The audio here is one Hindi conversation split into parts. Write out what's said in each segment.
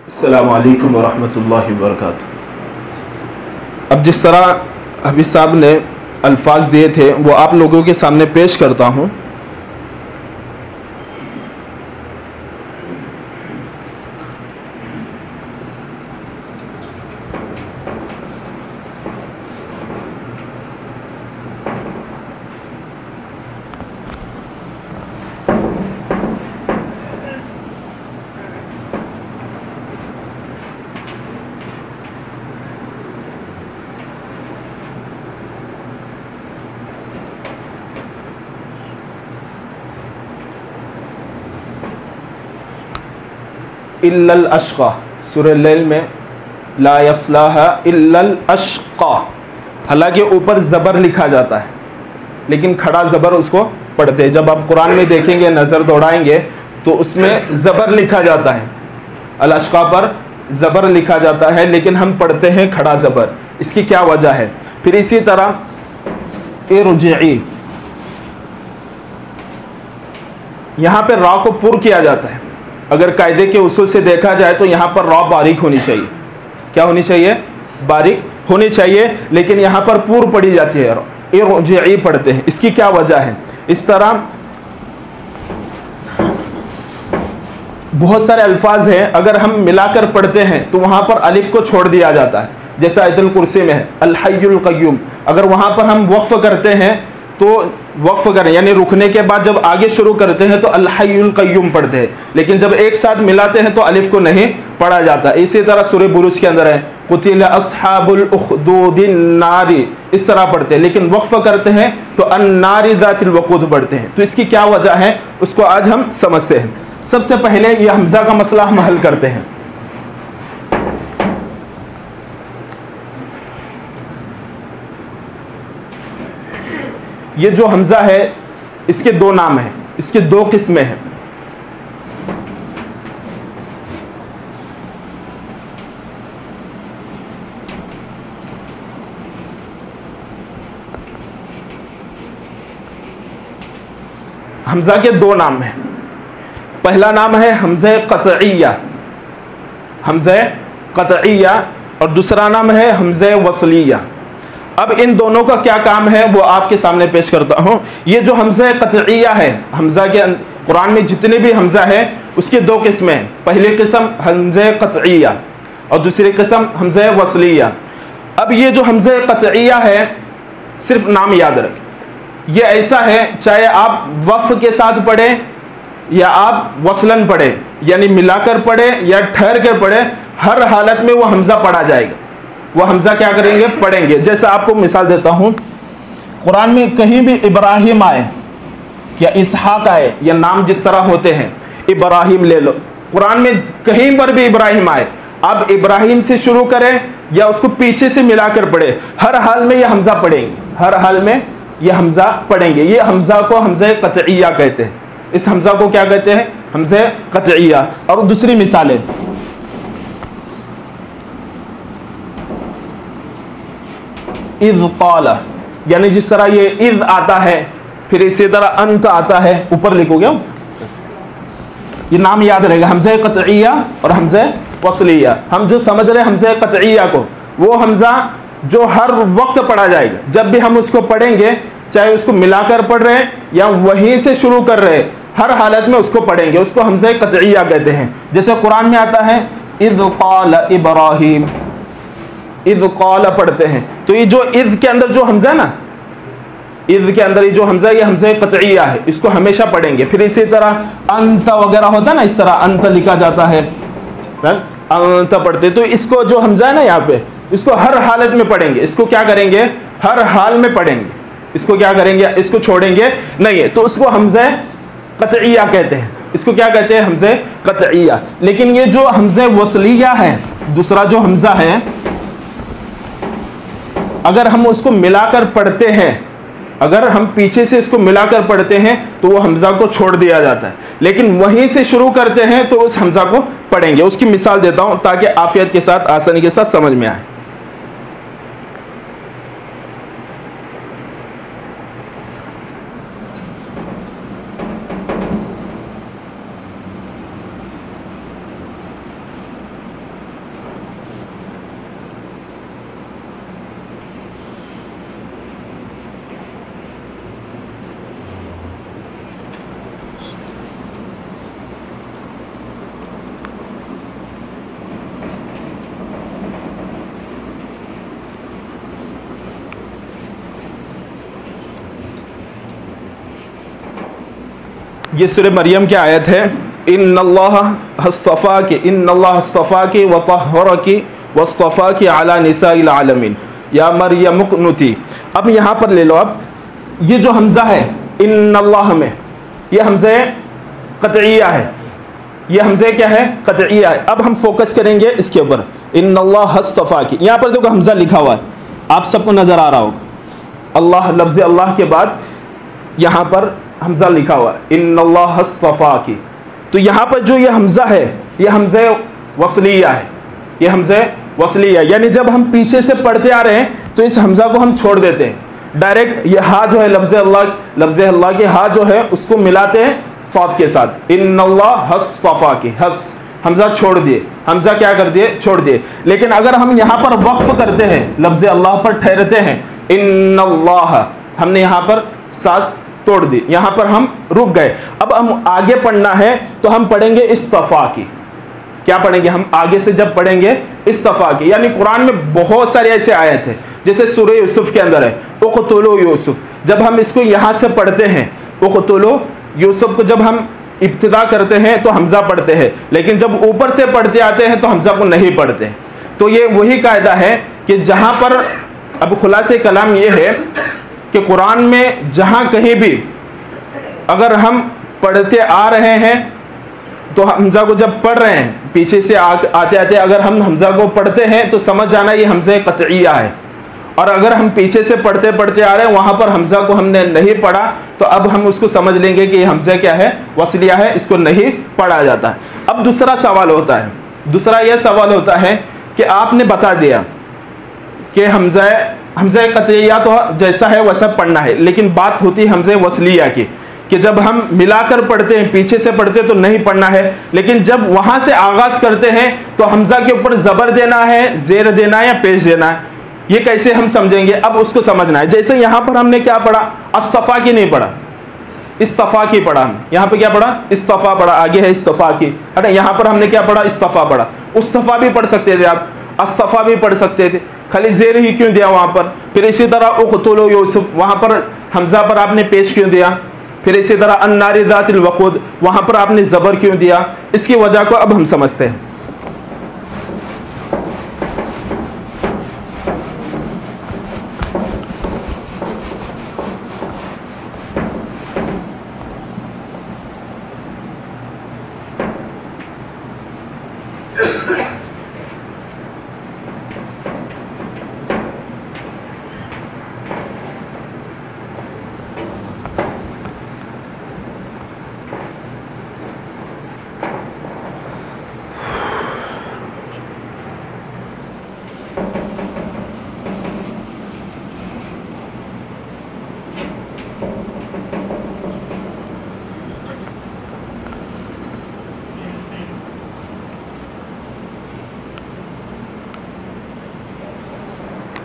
अस्सलामु अलैकुम वरहमतुल्लाहि वबरकातुहू। अब जिस तरह हबीब साहब ने अल्फाज दिए थे वो आप लोगों के सामने पेश करता हूँ। इल्लल अश्क़ा, सूरह लैल में ला यस्लाहा इल्लल अश्क़ा, हालांकि ऊपर ज़बर लिखा जाता है लेकिन खड़ा ज़बर उसको पढ़ते हैं। जब आप कुरान में देखेंगे, नज़र दौड़ाएंगे तो उसमें ज़बर लिखा जाता है, अल अश्क़ा पर ज़बर लिखा जाता है लेकिन हम पढ़ते हैं खड़ा ज़बर। इसकी क्या वजह है? फिर इसी तरह इरजिई, यहाँ पे रा को पुर किया जाता है। अगर कायदे के उसूल से देखा जाए तो यहाँ पर रा बारीक होनी चाहिए। क्या होनी चाहिए? बारीक होनी चाहिए, लेकिन यहाँ पर पूर पड़ी जाती है, इरजिई पढ़ते हैं। इसकी क्या वजह है? इस तरह बहुत सारे अल्फाज हैं, अगर हम मिलाकर पढ़ते हैं तो वहाँ पर अलिफ को छोड़ दिया जाता है। जैसे आयतुल कुर्सी में है अल हय्युल क़य्यूम, अगर वहाँ पर हम वक्फ करते हैं तो वक्फ करें यानी रुकने के बाद जब आगे शुरू करते हैं तो अल हय्युल क़य्यूम पढ़ते हैं, लेकिन जब एक साथ मिलाते हैं तो अलिफ को नहीं पढ़ा जाता। इसी तरह सूरह बुरूज के अंदर है कुतिला अस्हाबुल उख़दूदिन नारी, इस तरह पढ़ते हैं, लेकिन वक्फ करते हैं तो अन्नारी ज़ातिल वक़ूद पढ़ते हैं। तो इसकी क्या वजह है उसको आज हम समझते हैं। सबसे पहले ये हमज़ा का मसला हम हल करते हैं। ये जो हमज़ा है इसके दो नाम हैं, इसके दो किस्में हैं। हमज़ा के दो नाम हैं। पहला नाम है हमज़े क़तइया, हमज़े क़तइया, और दूसरा नाम है हमज़े वस्लिया। अब इन दोनों का क्या काम है वो आपके सामने पेश करता हूँ। ये जो हमज़ा क़तइया है, हमज़ा के कुरान में जितने भी हमज़ा है उसके दो किस्में हैं। पहली किस्म हमज़ा क़तइया और दूसरी किस्म हमज़ा वस्लिया। अब ये जो हमज़ा क़तइया है सिर्फ नाम याद रखें, ये ऐसा है चाहे आप वफ़ के साथ पढ़ें या आप वसलन पढ़ें, यानी मिलाकर पढ़ें या ठहर कर पढ़ें, हर हालत में वो हमज़ा पढ़ा जाएगा। वो हमज़ा क्या करेंगे? पढ़ेंगे। जैसे आपको मिसाल देता हूँ, कुरान में कहीं भी इब्राहिम आए या इसहाक आए या नाम जिस तरह होते हैं, इब्राहिम ले लो, कुरान में कहीं पर भी इब्राहिम आए, आप इब्राहिम से शुरू करें या उसको पीछे से मिलाकर पढ़े, हर हाल में ये हमज़ा पढ़ेंगे, हर हाल में ये हमज़ा पढ़ेंगे। ये हमज़ा को हमज़ा क़तइया कहते हैं। इस हमज़ा को क्या कहते हैं? हमज़ा क़तइया। और दूसरी मिसालें, इज़ क़ाला, यानी जिस तरह ये इज़ आता है फिर इसी तरह अंत आता है, ऊपर लिखोगे ये नाम याद रहेगा, हमज़ा क़तइया और हमज़ा वस्लिया। हम जो समझ रहे हैं हमज़ा क़तइया को, वो हमज़ा जो हर वक्त पढ़ा जाएगा, जब भी हम उसको पढ़ेंगे चाहे उसको मिलाकर पढ़ रहे हैं या वहीं से शुरू कर रहे हैं, हर हालत में उसको पढ़ेंगे, उसको हमज़ा क़तइया कहते हैं। जैसे कुरान में आता है इज़ क़ाला इब्राहीम, इज़ क़ाला पढ़ते हैं, तो ये जो इज़ के अंदर जो हमज़ा है ना, इज़ के अंदर ये जो हमज़ा है ये हमज़ा क़तइया है, इसको हमेशा पढ़ेंगे। फिर इसी तरह अंत वगैरह होता है ना, इस तरह अंत लिखा जाता है, अंत पढ़ते, तो इसको जो हमज़ा है ना यहाँ पे, इसको हर हालत में पढ़ेंगे। इसको क्या करेंगे? हर हाल में पढ़ेंगे। इसको क्या करेंगे? इसको छोड़ेंगे नहीं है, तो उसको हमज़ा क़तइया कहते हैं। इसको क्या कहते हैं? हमज़ा क़तइया। लेकिन ये जो हमज़ा वस्लिया है, दूसरा जो हमज़ा है, अगर हम उसको मिलाकर पढ़ते हैं, अगर हम पीछे से इसको मिलाकर पढ़ते हैं तो वो हमज़ा को छोड़ दिया जाता है, लेकिन वहीं से शुरू करते हैं तो उस हमज़ा को पढ़ेंगे। उसकी मिसाल देता हूं ताकि आफियत के साथ, आसानी के साथ समझ में आए। ये सूरह मरियम की आयत है, इन्नल्लाह हस्तफ़ाकी व तहरकी वस्तफ़ाकी अला निसाइल आलमीन या मरियम उक़नुती। अब यहाँ पर ले लो, अब ये जो हमज़ा है इन्नल्लाह में, ये हमज़े क़तइया है, ये हमज़े क्या है, क़तइया है। अब हम फोकस करेंगे इसके ऊपर, इन्नल्लाह हस्तफ़ाकी। यहाँ पर देखो हमज़ा लिखा हुआ है, आप सबको नज़र आ रहा होगा, अल्लाह लफ्ज़ अल्लाह के बाद यहाँ पर हमज़ा लिखा हुआ है, इन्नल्लाह हस्तफ़ाकी। तो यहाँ पर जो ये हमज़ा है, ये हमज़े वस्लिया है, ये हमज़े वस्लिया, यानी जब हम पीछे से पढ़ते आ रहे हैं तो इस हमज़ा को हम छोड़ देते हैं, डायरेक्ट ये हा जो है लफ्ज़ अल्लाह के हा जो है उसको मिलाते हैं साद के साथ, इन्नल्लाह हस्तफ़ाकी, हस हमज़ा छोड़ दिए, हमज़ा क्या कर दिए, छोड़ दिए। लेकिन अगर हम यहाँ पर वक्फ करते हैं, लफ्ज़ अल्लाह पर ठहरते हैं, इन्नल्लाह, हमने यहाँ पर सांस तोड़ दी, यहाँ पर हम रुक गए। अब हम आगे पढ़ना है तो हम पढ़ेंगे इस्तफ़ाकी। क्या पढ़ेंगे हम आगे से, जब पढ़ेंगे इस्तफ़ाकी, यानी कुरान में बहुत सारे ऐसे आयत है, जैसे सूरह यूसुफ के अंदर है उक़्तुलू यूसुफ, जब हम इसको यहाँ से पढ़ते हैं उक़्तुलू यूसुफ को जब हम इब्तिदा करते हैं तो हमज़ा पढ़ते हैं, लेकिन जब ऊपर से पढ़ते आते हैं तो हमज़ा को नहीं पढ़ते। तो ये वही कायदा है कि जहाँ पर, अब खुलासे कलाम ये है कि कुरान में जहाँ कहीं भी अगर हम पढ़ते आ रहे हैं तो हमज़ा को जब पढ़ रहे हैं पीछे से आते आते अगर हम हमज़ा को पढ़ते हैं तो समझ जाना ये हमज़े क़तइया है, और अगर हम पीछे से पढ़ते पढ़ते आ रहे हैं वहाँ पर हमज़ा को हमने नहीं पढ़ा तो अब हम उसको समझ लेंगे कि ये हमज़ा क्या है, वस्लिया है, इसको नहीं पढ़ा जाता है। अब दूसरा सवाल होता है, दूसरा यह सवाल होता है कि आपने बता दिया कि हमज़ा क़तइया तो जैसा है वैसा पढ़ना है, लेकिन बात होती है हमज़े वस्लिया की, कि जब हम मिलाकर पढ़ते हैं, पीछे से पढ़ते तो नहीं पढ़ना है, लेकिन जब वहाँ से आगाज़ करते हैं तो हमज़ा के ऊपर ज़बर देना है, ज़ेर देना है या पेश देना है, ये कैसे हम समझेंगे, अब उसको समझना है। जैसे यहाँ पर हमने क्या पढ़ा, अस्सफ़ाकी नहीं पढ़ा, इस्तफ़ाकी पढ़ा, हम यहाँ पे क्या पढ़ा, इस्तफ़ा पढ़ा, आगे है इस्तफ़ाकी, अरे यहाँ पर हमने क्या पढ़ा, इस्तफ़ा पढ़ा। उस्तफ़ा भी पढ़ सकते थे आप, अस्सफ़ा भी पढ़ सकते थे, खाली ज़ेर ही क्यों दिया वहाँ पर। फिर इसी तरह उक़्तुलू यूसुफ, वहाँ पर हमज़ा पर आपने पेश क्यों दिया। फिर इसी तरह अन्नारि ज़ातिल वक़ूद, वहाँ पर आपने ज़बर क्यों दिया। इसकी वजह को अब हम समझते हैं।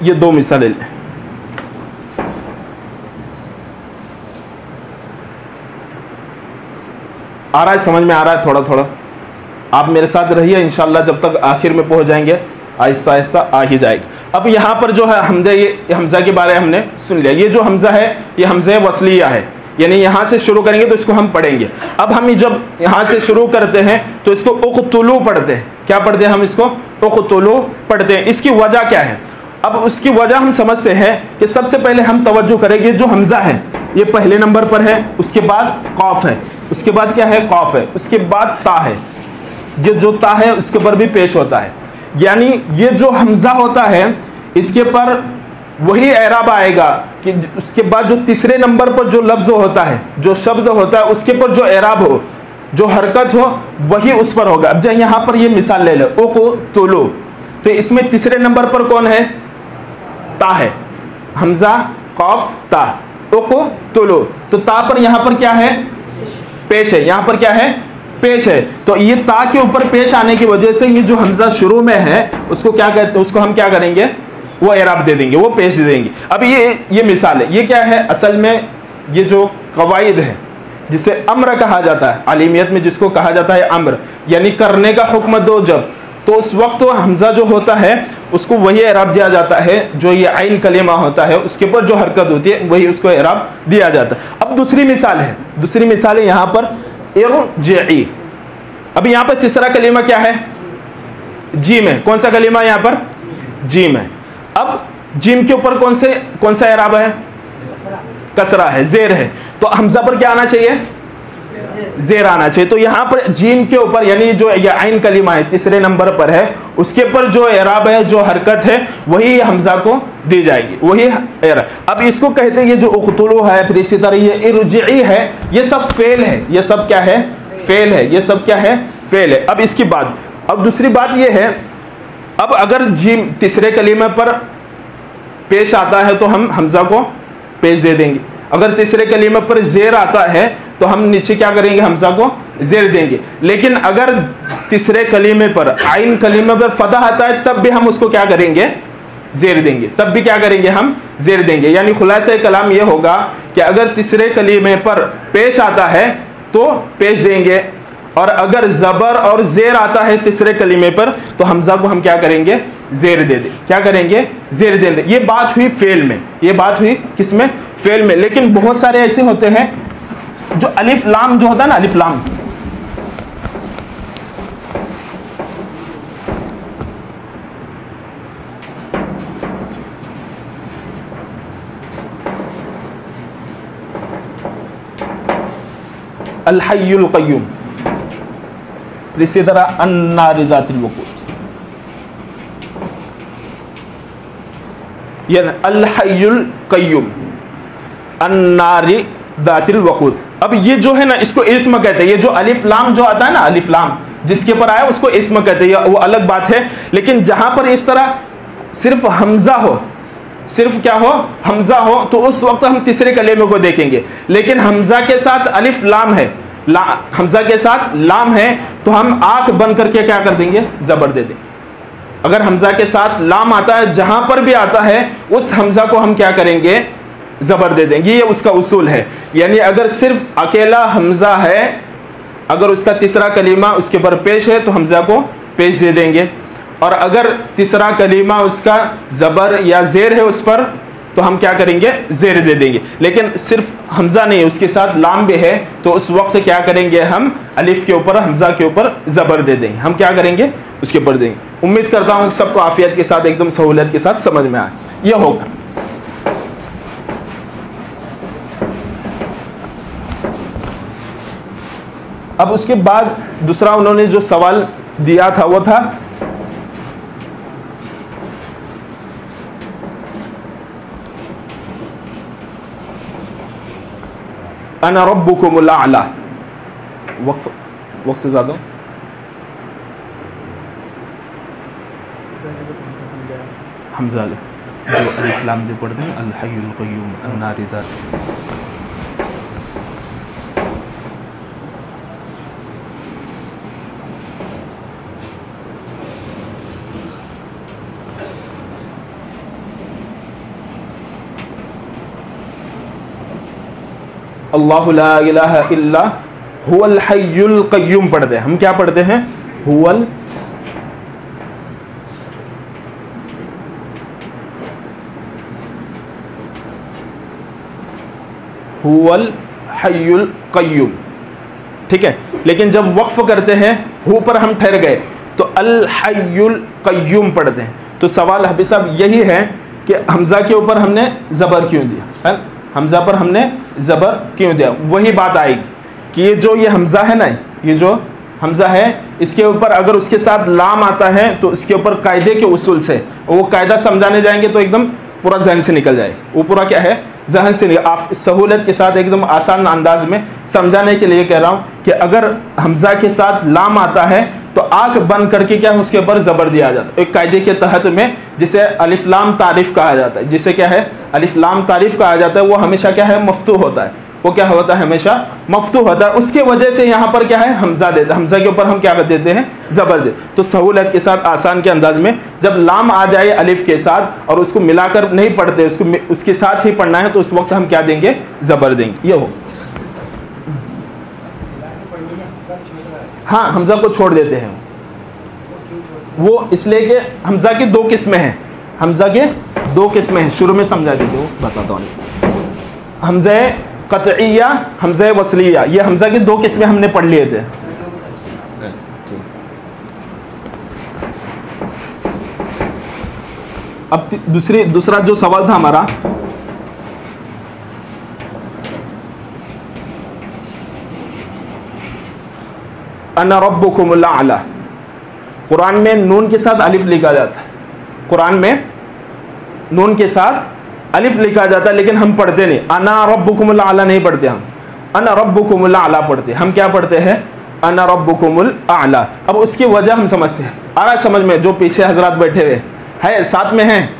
ये दो मिसालें लें। आ रहा है, समझ में आ रहा है थोड़ा थोड़ा, आप मेरे साथ रहिए, इंशाल्लाह जब तक आखिर में पहुंच जाएंगे आहिस्ता आहिस्ता आ ही जाएगा। अब यहाँ पर जो है हमज़ा, ये हमज़ा के बारे में हमने सुन लिया, ये जो हमज़ा है ये हमज़े वस्लिया है, यानी यहाँ से शुरू करेंगे तो इसको हम पढ़ेंगे। अब हम जब यहाँ से शुरू करते हैं तो इसको उक़्तुलू पढ़ते हैं। क्या पढ़ते हैं हम इसको, उक़्तुलू पढ़ते हैं। इसकी वजह क्या है, अब उसकी वजह हम समझते हैं कि सबसे पहले हम तवज्जो करेंगे, जो हमज़ा है ये पहले नंबर पर है, उसके बाद कौफ है, उसके बाद क्या है, कौफ है, उसके बाद ता है, ये जो ता है उसके पर भी पेश होता है। यानी ये जो हमज़ा होता है इसके पर वही एराब आएगा कि उसके बाद जो तीसरे नंबर पर जो लफ्ज़ होता है, जो शब्द होता है, उसके पर जो एराब हो, जो हरकत हो, वही उस पर होगा। अब जब यहाँ पर ये मिसाल ले लो, उक़्तुलू, तो इसमें तीसरे नंबर पर कौन है, ता है, हमज़ा कौफ ता, उक़्तुलू, तो ता पर यहाँ पर क्या है, पेश है, यहाँ पर क्या है, पेश है। तो ये ता के ऊपर पेश आने की वजह से ये जो हमज़ा शुरू में है उसको क्या कहते हैं, उसको हम क्या करेंगे, वो एराब दे देंगे, वो पेश दे देंगे। अब ये मिसाल है, ये क्या है, असल में ये जो कवाइद है जिसे अम्र कहा जाता है, आलिमियत में जिसको कहा जाता है अम्र, यानी करने का हुक्म दो जब, तो उस वक्त हमज़ा जो होता है उसको वही एराब दिया जाता है जो ये आइन कलेमा होता है, उसके ऊपर जो हरकत होती है वही उसको एराब दिया जाता है। अब अब दूसरी मिसाल है यहाँ पर इरजिई। अब यहाँ पर तीसरा कलीमा क्या है? जीम है। कौन सा कलीमा यहाँ पर? जीम है। अब जीम के ऊपर कौन सा एराब है? कसरा है, जेर है। तो हमजा पर क्या आना चाहिए? जेर आना चाहिए। तो यहाँ पर जीम के ऊपर यानी जो ये आइन कलीमा है तीसरे नंबर पर है, उसके ऊपर जो एराब है, जो हरकत है, वही हमजा को दी जाएगी, वही एराब। अब इसको कहते हैं ये जो उख्तुलू है, फिर इसी तरह ये इरजिई है, ये सब फेल है। ये सब क्या है? फेल है। ये सब क्या है? फेल है। अब इसकी बात, अब दूसरी बात ये है, अब अगर जीम तीसरे कलीमे पर पेश आता है तो हम हमजा को पेश दे देंगे। अगर तीसरे कलीमे पर जेर आता है तो हम नीचे क्या करेंगे? हमजा को जेर देंगे। लेकिन अगर तीसरे कलीमे पर आइन कलीमे पर फतह आता है तब भी हम उसको क्या करेंगे? जेर देंगे। तब भी क्या करेंगे? हम जेर देंगे। यानी खुलासा कलाम ये होगा कि अगर तीसरे कलीमे पर पेश आता है तो पेश देंगे, और अगर जबर और जेर आता है तीसरे कलीमे पर तो हमजा को हम क्या करेंगे? जेर दे दें। क्या करेंगे? जेर दे दें। ये बात हुई फेल में, ये बात हुई किसमें? फेल में। लेकिन बहुत सारे ऐसे होते हैं जो अलिफ लाम जो होता है ना, अलिफ लाम, अल हय्युल क़य्यूम, फिर इसी तरह अन्नारि ज़ातिल वक़ूद, ये अल हय्युल क़य्यूम, अन्नारि ज़ातिल वक़ूद। अब ये जो है ना, इसको इस्म कहते हैं। ये जो अलिफ लाम जो आता है ना, अलिफ लाम जिसके पर आया उसको इस्म कहते हैं, वो अलग बात है। लेकिन जहां पर इस तरह सिर्फ हमजा हो, सिर्फ क्या हो? हमजा हो, तो उस वक्त हम तीसरे कलीमे को देखेंगे। लेकिन हमजा के साथ अलिफ लाम है, हमजा के साथ लाम है, तो हम आंख बंद करके क्या कर देंगे? जबर दे देंगे। अगर हमजा के साथ लाम आता है, जहां पर भी आता है, उस हमजा को हम क्या करेंगे? जबर दे देंगे। ये उसका उसूल है। यानी अगर सिर्फ अकेला हमजा है, अगर उसका तीसरा कलीमा उसके ऊपर पेश है तो हमजा को पेश दे देंगे, और अगर तीसरा कलीमा उसका जबर या जेर है उस पर तो हम क्या करेंगे? जेर दे देंगे। लेकिन सिर्फ हमजा नहीं, उसके साथ लाम भी है, तो उस वक्त क्या करेंगे? हम अलिफ के ऊपर, हमजा के ऊपर जबर दे देंगे। हम क्या करेंगे? उसके ऊपर देंगे। उम्मीद करता हूँ सबको आफियत के साथ, एकदम सहूलियत के साथ समझ में आए। यह होगा। अब उसके बाद दूसरा उन्होंने जो सवाल दिया था वो था अना रब्बुकुमुल आला। वक्त ज़्यादा हमजा जो अलिफ लाम दे पढ़ते हैं, अल हय्युल क़य्यूम, अन्नारि ज़ातिल। अल्लाहु ला इलाहा इल्ला हुवल हय्युल क़य्यूम पढ़ते हैं। हम क्या पढ़ते हैं? हुवल हय्युल क़य्यूम, ठीक है। लेकिन जब वक्फ करते हैं हु पर हम ठहर गए तो अल हय्युल क़य्यूम पढ़ते हैं। तो सवाल हबीब साहब यही है कि हमजा के ऊपर हमने ज़बर क्यों दिया है? हमजा पर हमने ज़बर क्यों दिया? वही बात आएगी कि ये हमजा है ना, ये जो हमजा है, इसके ऊपर अगर उसके साथ लाम आता है तो इसके ऊपर कायदे के उसूल से, वो कायदा समझाने जाएंगे तो एकदम पूरा जहन से निकल जाए। वो पूरा क्या है? जहन से निकल। आप सहूलत के साथ एकदम आसान अंदाज में समझाने के लिए कह रहा हूँ कि अगर हमजा के साथ लाम आता है तो आंख बंद करके क्या उसके ऊपर ज़बर दिया जाता है, एक कायदे के तहत में, जिसे अलिफ लाम तारीफ कहा जाता है। जिसे क्या है? अलिफ लाम तारीफ कहा जाता है। वो हमेशा क्या है? मफ्तू होता है। वो क्या होता है? हमेशा मफ्तू होता है। उसके वजह से यहाँ पर क्या है? हमजा देते हैं। हमजा के ऊपर हम क्या कर देते हैं? ज़बर देते। तो सहूलत के साथ आसान के अंदाज में जब लाम आ जाए अलिफ के साथ और उसको मिलाकर नहीं पढ़ते, उसको उसके साथ ही पढ़ना है, तो उस वक्त हम क्या देंगे? ज़बर देंगे। ये हो, हाँ, हमजा को छोड़ देते हैं। वो इसलिए कि हमजा की दो किस्में हैं। हमजा के दो किस्में हैं। शुरू में समझा देते हो, बताता हूँ। हमज़े क़तइया, हमज़ा वसलिया, ये हमज़ा की दो किस्में हमने पढ़ लिए थे। अब दूसरा जो सवाल था हमारा, अना रब्बुकुमुल आला, कुरान में नून के साथ अलिफ लिखा जाता है, कुरान में नून के साथ अलिफ लिखा जाता है, लेकिन हम पढ़ते नहीं, अना रब्बुकुमुल आला नहीं पढ़ते, हम अना रब्बुकुमुल आला पढ़ते। हम क्या पढ़ते हैं? अना रब्बुकुमुल आला। अब उसकी वजह हम समझते हैं। आ रहा है समझ में? जो पीछे हजरात बैठे हुए है, साथ में हैं,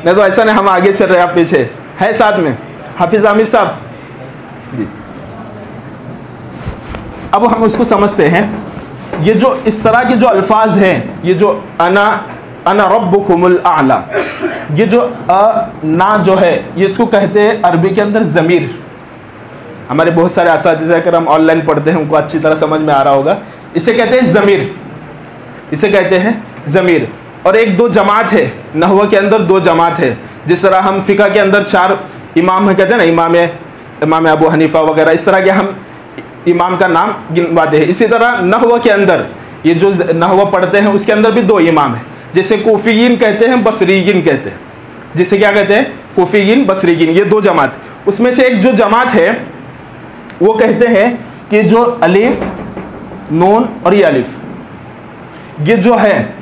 नहीं तो ऐसा नहीं हम आगे चल रहे हैं आप पीछे है, साथ में हाफिज आमिर साहब। अब हम उसको समझते हैं। ये जो इस तरह के जो अल्फाज हैं, ये जो अना रब्बुकुमुल आला, ये जो ना जो है, ये इसको कहते हैं अरबी के अंदर ज़मीर। हमारे बहुत सारे असातिज़ा अगर हम ऑनलाइन पढ़ते हैं, उनको अच्छी तरह समझ में आ रहा होगा। इसे कहते हैं ज़मीर, इसे कहते हैं ज़मीर। और एक दो जमात है, नहव के अंदर दो जमात है। जिस तरह हम फ़िक़ह के अंदर चार इमाम है, कहते हैं ना, इमाम अबू हनीफ़ा वगैरह, इस तरह के हम इमाम का नाम गिनवाते हैं। इसी तरह नहव के अंदर ये जो नहव पढ़ते हैं, उसके अंदर भी दो इमाम हैं, जिसे कोफ़ियीन कहते हैं, बसरीयीन कहते हैं। जिसे क्या कहते हैं? कोफ़ियीन, बसरीयीन, ये दो जमात। उसमें से एक जो जमात है वो कहते हैं कि जो अलिफ, नून और ये अलिफ, ये जो है,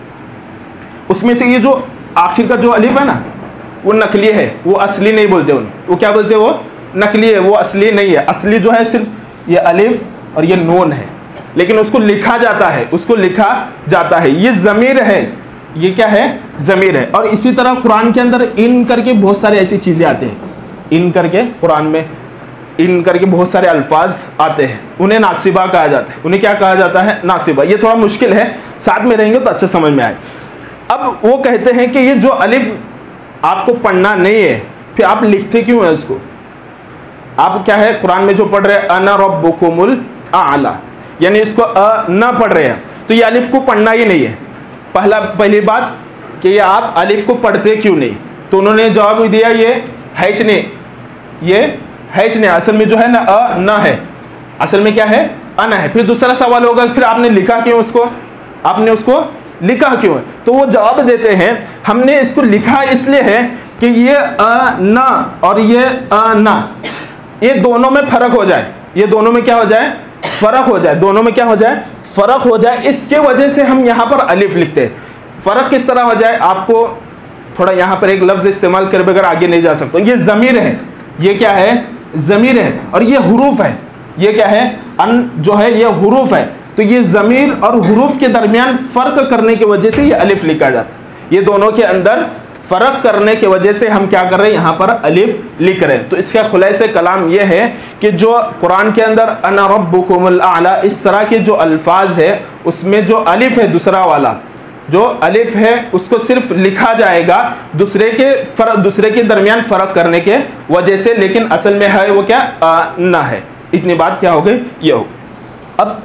उसमें से ये जो आखिर का जो अलिफ है ना, वो नकली है, वो असली नहीं बोलते उन्हें। वो क्या बोलते हैं? वो नकली है, वो असली नहीं है। असली जो है सिर्फ ये अलिफ और ये नून है, लेकिन उसको लिखा जाता है, उसको लिखा जाता है। ये ज़मीर है, ये क्या है? ज़मीर है। और इसी तरह कुरान के अंदर इन करके बहुत सारे ऐसी चीज़ें आते हैं, इन करके कुरान में इन करके बहुत सारे अल्फाज आते हैं, उन्हें नासिबा कहा जाता है। उन्हें क्या कहा जाता है? नासिबा। ये थोड़ा मुश्किल है, साथ में रहेंगे तो अच्छा समझ में आए। अब वो कहते हैं कि ये जो अलिफ आपको पढ़ना नहीं है, फिर आप लिखते क्यों हैं उसको? आप क्या है कुरान में जो पढ़ रहे हैं, अना रब्बुकुमुल आला, यानी इसको ना पढ़ रहे हैं, तो ये अलिफ को पढ़ना ही नहीं है। पहली बात कि ये आप अलिफ को पढ़ते क्यों नहीं? तो उन्होंने जवाब दिया, ये हैच नहीं, ये हैच नहीं, असल में जो है ना ना है, असल में क्या है? अना है। फिर दूसरा सवाल होगा, फिर आपने लिखा क्यों उसको? आपने उसको लिखा क्यों है? तो वो जवाब देते हैं, हमने इसको लिखा इसलिए है कि ये ना और ये ना, ये दोनों में फर्क हो जाए, ये दोनों में क्या हो जाए? फर्क हो जाए, दोनों में क्या हो जाए? फर्क हो जाए। इसके वजह से हम यहाँ पर अलिफ लिखते हैं। फर्क किस तरह हो जाए? आपको थोड़ा यहाँ पर एक लफ्ज इस्तेमाल कर बगैर आगे नहीं जा सकता। ये ज़मीर है, ये क्या है? ज़मीर है। और ये हुरूफ है, ये क्या है? अन जो है ये हुरूफ है। तो ये ज़मीर और हुरूफ के दरमियान फ़र्क करने की वजह से ये अलिफ लिखा जाता है। ये दोनों के अंदर फ़र्क करने की वजह से हम क्या कर रहे हैं? यहाँ पर अलिफ लिख रहे हैं। तो इसका खुलासे कलाम ये है कि जो कुरान के अंदर अना रब्बुकुमुल आला, इस तरह के जो अल्फाज है, उसमें जो अलिफ है, दूसरा वाला जो अलिफ है, उसको सिर्फ लिखा जाएगा दूसरे के दरमियान फ़र्क करने के वजह से, लेकिन असल में है वो क्या? ना है। इतनी बात क्या हो गई? ये हो। अब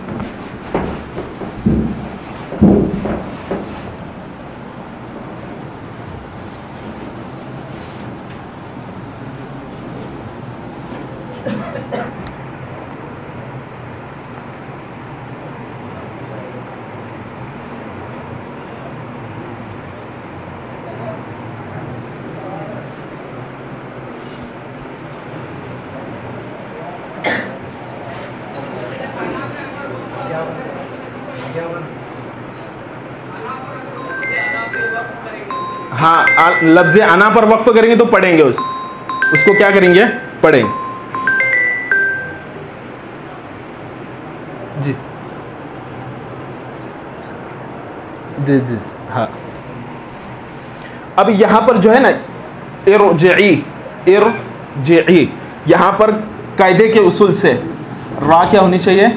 हाँ, लफ्ज़ आना पर वक्फ करेंगे तो पढ़ेंगे उसको क्या करेंगे? पढ़ेंगे। जी जी जी हाँ। अब यहाँ पर जो है ना, इरजिई, यहाँ पर कायदे के उसूल से रा क्या होनी चाहिए?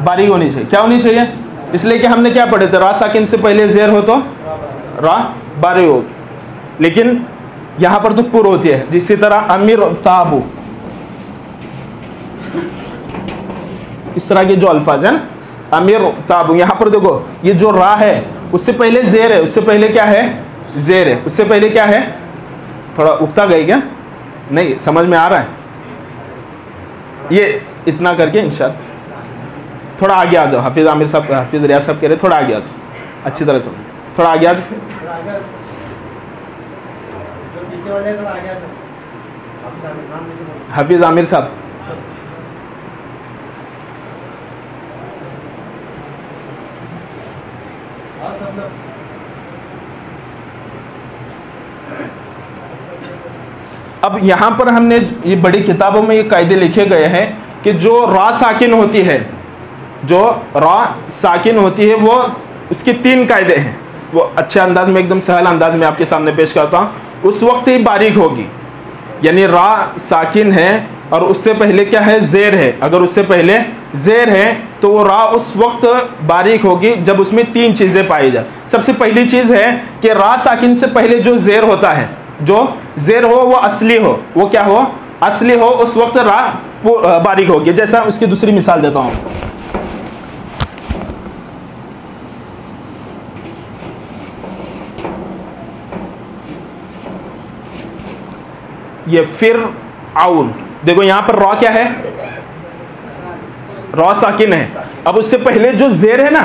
बारीक होनी चाहिए। क्या होनी चाहिए? इसलिए कि हमने क्या पढ़े थे? रा साकिन से पहले ज़ेर हो तो रा बारीक हो, लेकिन यहाँ पर तो पुर होती है। इसी तरह अमीर ताबू, इस तरह के जो अल्फाज है ना, अमीर ताबू, यहाँ पर देखो ये जो रा है उससे पहले ज़ेर है, उससे पहले क्या है? ज़ेर है, उससे पहले क्या है? थोड़ा उगता गई क्या? नहीं समझ में आ रहा है? ये इतना करके इंशाअल्लाह। थोड़ा आगे आ जाओ, हाफिज़ आमिर साहब, हाफिज़ रियाज साहब कह रहे थोड़ा आगे आ जाओ, अच्छी तरह सुनो, थोड़ा आगे आ जाओ। हाफिज़ आमिर साहब, अब यहाँ पर हमने ये बड़ी किताबों में ये कायदे लिखे गए हैं कि जो रा साकिन होती है, जो रा साकिन होती है वो उसके 3 कायदे हैं। वो अच्छे अंदाज में, एकदम सहल अंदाज में आपके सामने पेश करता हूँ। उस वक्त ही बारीक होगी, यानी रा साकिन है और उससे पहले क्या है, ज़ेर है। अगर उससे पहले ज़ेर है तो वो रा उस वक्त बारीक होगी जब उसमें 3 चीज़ें पाई जाए। सबसे पहली चीज़ है कि रा साकिन से पहले जो ज़ेर होता है, जो ज़ेर हो वो असली हो, वो क्या हो, असली हो, उस वक्त रा बारीक होगी। जैसा उसकी दूसरी मिसाल देता हूँ। ये फिर आउन, देखो यहाँ पर रॉ क्या है, रॉ साकिन है। अब उससे पहले जो ज़ेर है ना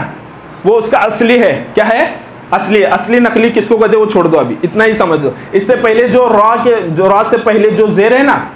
वो उसका असली है, क्या है, असली। असली नकली किसको कहते हैं वो छोड़ दो, अभी इतना ही समझ लो। इससे पहले जो रॉ से पहले जो ज़ेर है ना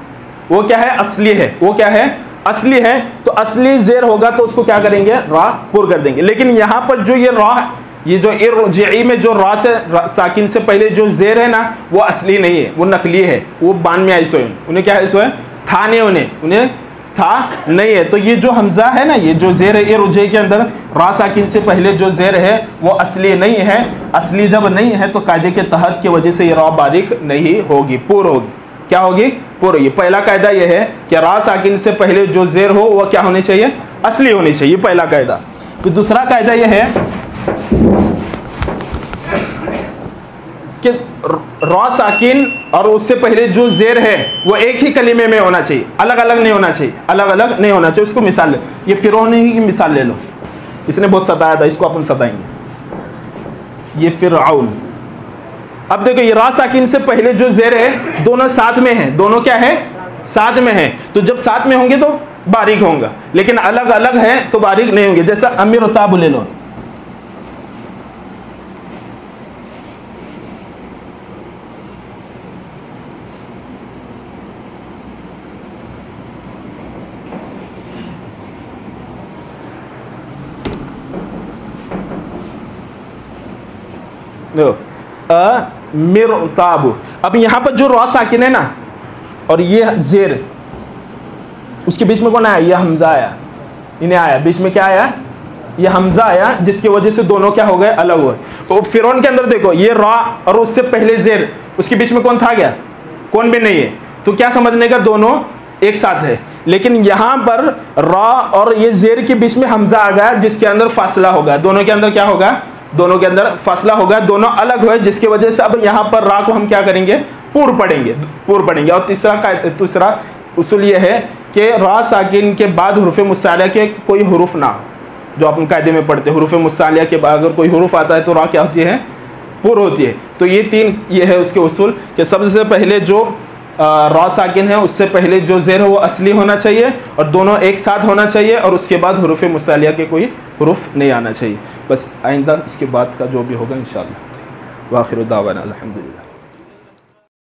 वो क्या है, असली है। वो क्या है, असली है। तो असली ज़ेर होगा तो उसको क्या करेंगे, रा पुर कर देंगे। लेकिन यहाँ पर जो ये रा, ये जो इर्जिई में जो रा से साकिन से पहले जो ज़ेर है ना वो असली नहीं है, वो नकली है। वो बान में आई सोए, उन्हें क्या है, सोए था नहीं, उन्हें था नहीं है। तो ये जो हमजा है ना, ये जो ज़ेर है इर्जिई के अंदर रा साकिन से पहले जो ज़ेर है वो असली नहीं है। असली जब नहीं है तो कायदे के तहत की वजह से ये रा बारीक नहीं होगी, पूर होगी। क्या होगी, पूर होगी। पहला कायदा ये है कि रा साकिन से पहले जो ज़ेर हो वो क्या होनी चाहिए, असली होनी चाहिए, पहला कायदा। फिर दूसरा कायदा ये है कि रॉ साकिन और उससे पहले जो ज़ेर है वो एक ही कलीमे में होना चाहिए, अलग अलग नहीं होना चाहिए, अलग अलग नहीं होना चाहिए। उसको मिसाल ले, ये फिरौन ही की मिसाल ले लो, इसने बहुत सताया था, इसको अपन सताएंगे। ये फिरऔन, अब देखो ये रा साकिन से पहले जो ज़ेर है दोनों साथ में है, दोनों क्या है, साथ में है। तो जब साथ में होंगे तो बारीक होगा, लेकिन अलग अलग है तो बारीक नहीं होंगे। जैसा अमीर ताब ले लो, मिरताबु। अब यहाँ पर जो रॉ साकिन है ना और ये ज़ेर, उसके बीच में कौन आया, ये हमजा आया, इन्हें आया, बीच में क्या आया, ये हमजा आया, जिसकी वजह से दोनों क्या हो गए, अलग हुए। तो फिरौन के अंदर देखो ये रॉ और उससे पहले ज़ेर, उसके बीच में कौन था, गया, कौन भी नहीं है। तो क्या समझने का, दोनों एक साथ है। लेकिन यहाँ पर रॉ और ये ज़ेर के बीच में हमजा आ गया, जिसके अंदर फासला होगा, दोनों के अंदर क्या होगा, दोनों के अंदर फासला होगा, दोनों अलग हुए, जिसकी वजह से अब यहाँ पर रा को हम क्या करेंगे, पूर पढ़ेंगे, पूर पढ़ेंगे। और तीसरा उसूल ये है कि रा साकिन के बाद हुरूफ मुस्सालिया के कोई हुरूफ ना हो, जो अपन कायदे में पढ़ते हैं। हुरूफ मुस्सालिया के बाद अगर कोई हुरूफ आता है तो रा क्या होती है, पूर होती है। तो ये 3 ये है उसके उसूल कि सबसे पहले जो रा साकिन है उससे पहले जो ज़ेर है वो असली होना चाहिए और दोनों एक साथ होना चाहिए, और उसके बाद हुरूफ मुस्सालिया के कोई हुरूफ नहीं आना चाहिए। बस आइंदा इसके बाद का जो भी होगा इंशाअल्लाह। वाखिर दावाना अल्हम्दुलिल्लाह।